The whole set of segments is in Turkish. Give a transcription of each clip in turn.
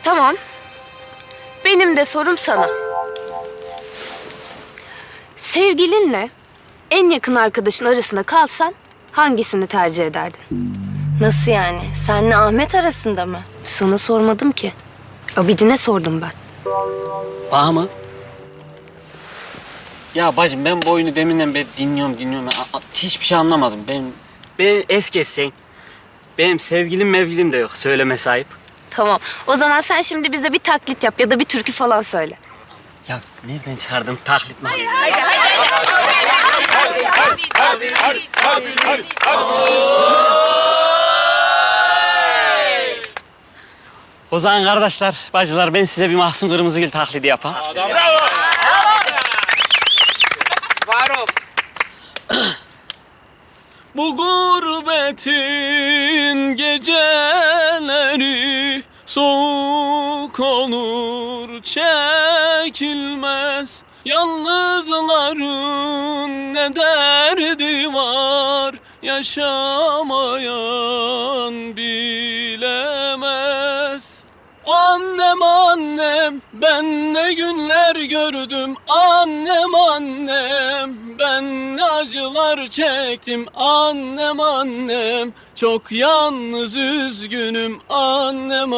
Tamam. Benim de sorum sana. Sevgilinle en yakın arkadaşın arasında kalsan hangisini tercih ederdin? Nasıl yani? Senle Ahmet arasında mı? Sana sormadım ki. Abidin'e sordum ben. Bana mı? Ya bacım ben bu oyunu deminden beri dinliyorum. Hiçbir şey anlamadım. Ben es geçsen. Benim sevgilim de yok. Söyleme sahip. Tamam. O zaman sen şimdi bize bir taklit yap ya da bir türkü falan söyle. Ya nereden çıkardın taklit mi? O zaman kardeşler, bacılar ben size bir Mahsun Kırmızıgül taklidi yapayım. Bravo. Var ol. Bu gurbetin geceleri soğuk olur çekilmez. Yalnızların ne derdi var yaşamayan bilemez. Annem ben ne günler gördüm. Annem ben ne acılar çektim. Annem çok yalnız üzgünüm. Annem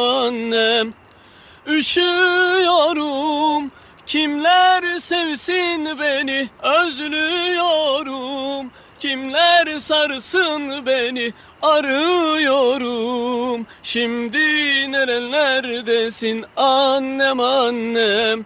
üşüyorum. Kimler sevsin beni özlüyorum. Kimler sarsın beni arıyorum. Şimdi nerelerdesin annem. Annem.